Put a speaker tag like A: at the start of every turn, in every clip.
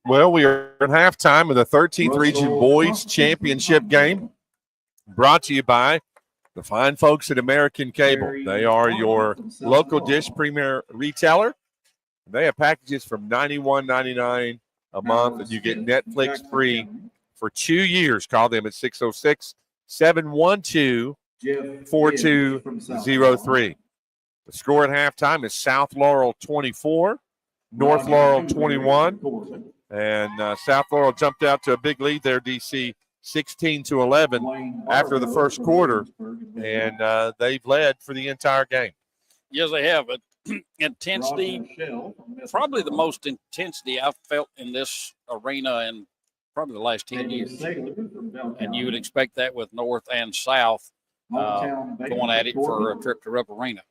A: Well, we are at halftime of the 13th Region Boys Championship game, brought to you by the fine folks at American Cable. They are your local dish premier retailer. They have packages from $91.99 a month, and you get Netflix free for 2 years. Call them at 606-712-4203. The score at halftime is South Laurel 24, North Laurel 21. And South Laurel jumped out to a big lead there, DC, 16-11 after the first quarter. And they've led for the entire game.
B: Yes, they have. But intensity, probably the most intensity I've felt in this arena in probably the last 10 years. And you would expect that with North and South going at it for a trip to Rupp Arena.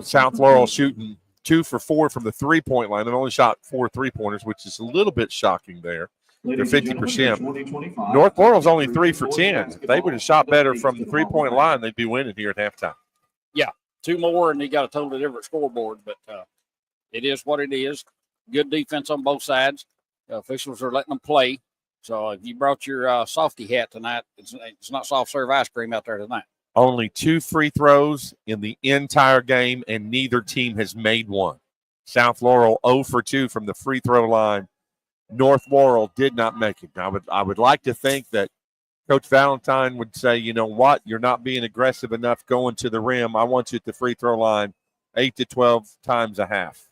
A: South Laurel shooting 2 for 4 from the three-point line. They've only shot 4 3-pointers, which is a little bit shocking there. They're 50%. North Laurel's only 3 for 10. If they would have shot better from the three-point line, they'd be winning here at halftime.
B: Yeah, 2 more, and they got a totally different scoreboard. But it is what it is. Good defense on both sides. Officials are letting them play. So if you brought your softy hat tonight, it's not soft serve ice cream out there tonight.
A: Only 2 free throws in the entire game, and neither team has made one. South Laurel 0 for 2 from the free throw line. North Laurel did not make it. I would like to think that Coach Valentine would say, you know what, you're not being aggressive enough going to the rim. I want you at the free throw line 8 to 12 times a half.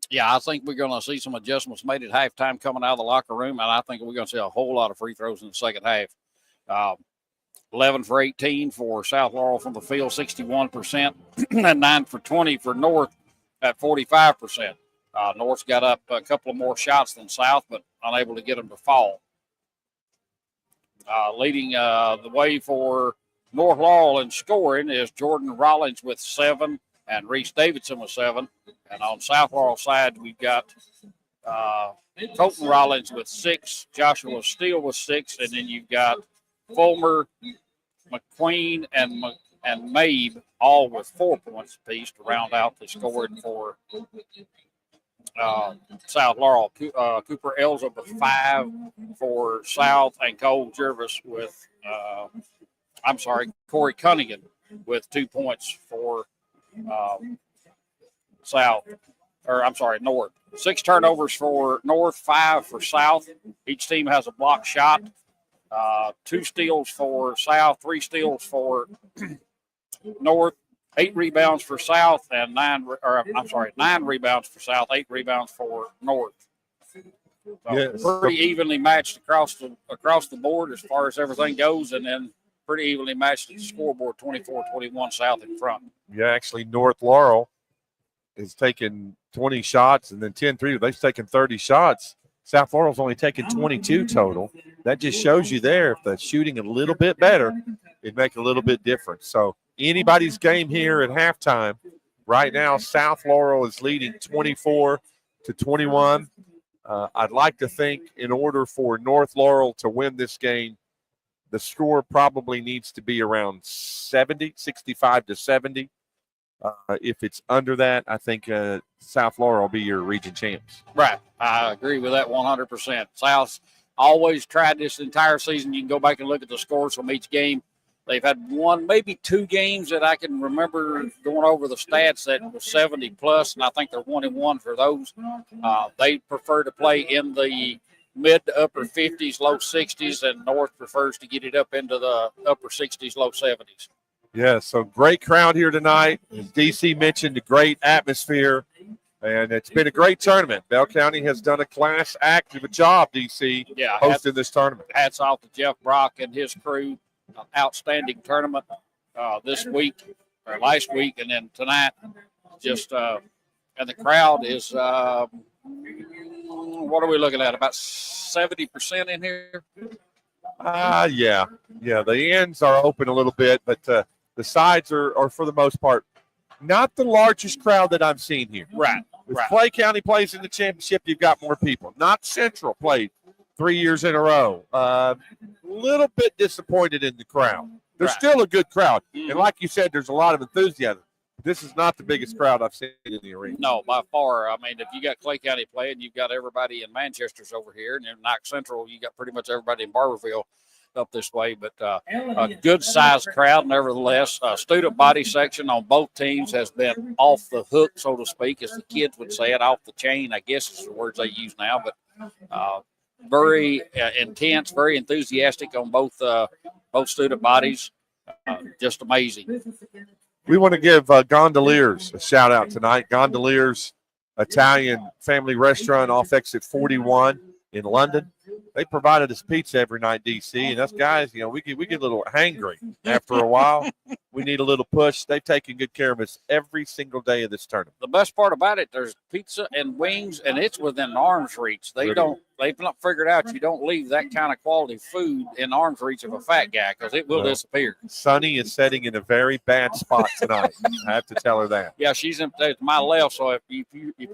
B: Yeah, I think we're going to see some adjustments made at halftime coming out of the locker room, and I think we're going to see a whole lot of free throws in the second half. 11 for 18 for South Laurel from the field, 61%, and 9 for 20 for North at 45%. North's got up a couple of more shots than South, but unable to get them to fall. Leading the way for North Laurel in scoring is Jordan Rollins with 7 and Reese Davidson with 7. And on South Laurel side, we've got Colton Rollins with 6, Joshua Steele with 6, and then you've got Fulmer, McQueen, and Mabe all with 4 points apiece to round out the scoring for South Laurel. Cooper Elza with 5 for South, and Cole Jervis with, Corey Cunningham with 2 points for North. 6 turnovers for North, 5 for South. Each team has a block shot. 2 steals for South, 3 steals for North, 8 rebounds for South, and 9 rebounds for South, 8 rebounds for North. So yes. Pretty evenly matched across the board as far as everything goes, and then pretty evenly matched at the scoreboard, 24-21 South in front.
A: Yeah, actually, North Laurel has taken 20 shots and then 10 threes. They've taken 30 shots. South Laurel's only taken 22 total. That just shows you there, if the shooting a little bit better, it'd make a little bit difference. So anybody's game here at halftime. Right now, South Laurel is leading 24-21. I'd like to think in order for North Laurel to win this game, the score probably needs to be around 65-70. If it's under that, I think South Laurel will be your region champs.
B: Right. I agree with that 100%. South's always tried this entire season. You can go back and look at the scores from each game. They've had one, maybe 2 games that I can remember going over the stats that was 70+, and I think they're 1-1 for those. They prefer to play in the mid to upper 50s, low 60s, and North prefers to get it up into the upper 60s, low 70s.
A: Yeah, so great crowd here tonight. As DC mentioned, a great atmosphere, and it's been a great tournament. Bell County has done a class act of a job, DC, hosting this tournament.
B: Hats off to Jeff Brock and his crew. An outstanding tournament this week, or last week, and then tonight. Just and the crowd is, what are we looking at, about 70% in here?
A: Yeah. The ends are open a little bit, but the sides are for the most part not the largest crowd that I've seen here.
B: Right.
A: If Clay County plays in the championship, you've got more people. Not Central played 3 years in a row. Little bit disappointed in the crowd. There's still a good crowd. And like you said, there's a lot of enthusiasm. this is not the biggest crowd I've seen in the arena.
B: No, by far. I mean, if you got Clay County playing, you've got everybody in Manchester's over here, and in Knox Central, you got pretty much everybody in Barberville up this way. But a good-sized crowd, nevertheless. Student body section on both teams has been off the hook, so to speak, as the kids would say it, off the chain, I guess is the words they use now. But very intense, very enthusiastic on both student bodies. Just amazing.
A: We want to give Gondoliers a shout out tonight. Gondoliers Italian family restaurant off exit 41 in London. They provided us pizza every night, DC, and us guys, we get a little hangry after a while. We need a little push. They've taken good care of us every single day of this tournament.
B: The best part about it, there's pizza and wings, and it's within arm's reach. They've not figured out you don't leave that kind of quality food in arm's reach of a fat guy because it will disappear.
A: Sonny is sitting in a very bad spot tonight. I have to tell her that.
B: Yeah, she's to my left, so if you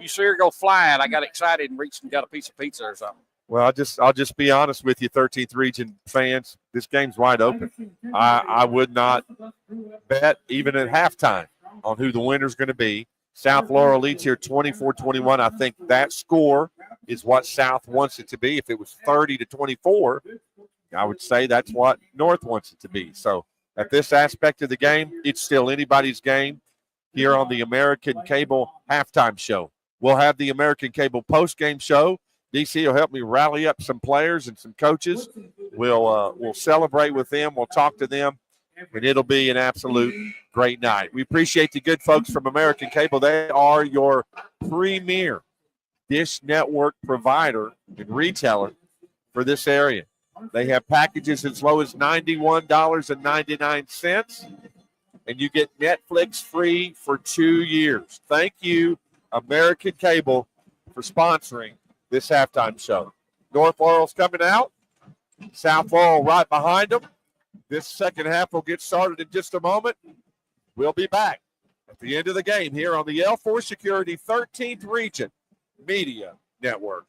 B: see her go flying, I got excited and reached and got a piece of pizza or something.
A: Well, I'll just be honest with you, 13th Region fans. This game's wide open. I would not bet even at halftime on who the winner's going to be. South Laurel leads here 24-21. I think that score is what South wants it to be. If it was 30-24, I would say that's what North wants it to be. So at this aspect of the game, it's still anybody's game here on the American Cable halftime show. We'll have the American Cable postgame show. DC will help me rally up some players and some coaches. We'll celebrate with them. We'll talk to them, and it'll be an absolute great night. We appreciate the good folks from American Cable. They are your premier dish network provider and retailer for this area. They have packages as low as $91.99, and you get Netflix free for 2 years. Thank you, American Cable, for sponsoring this halftime show. North Laurel's coming out. South Laurel right behind them. This second half will get started in just a moment. We'll be back at the end of the game here on the L4 Security 13th Region Media Network.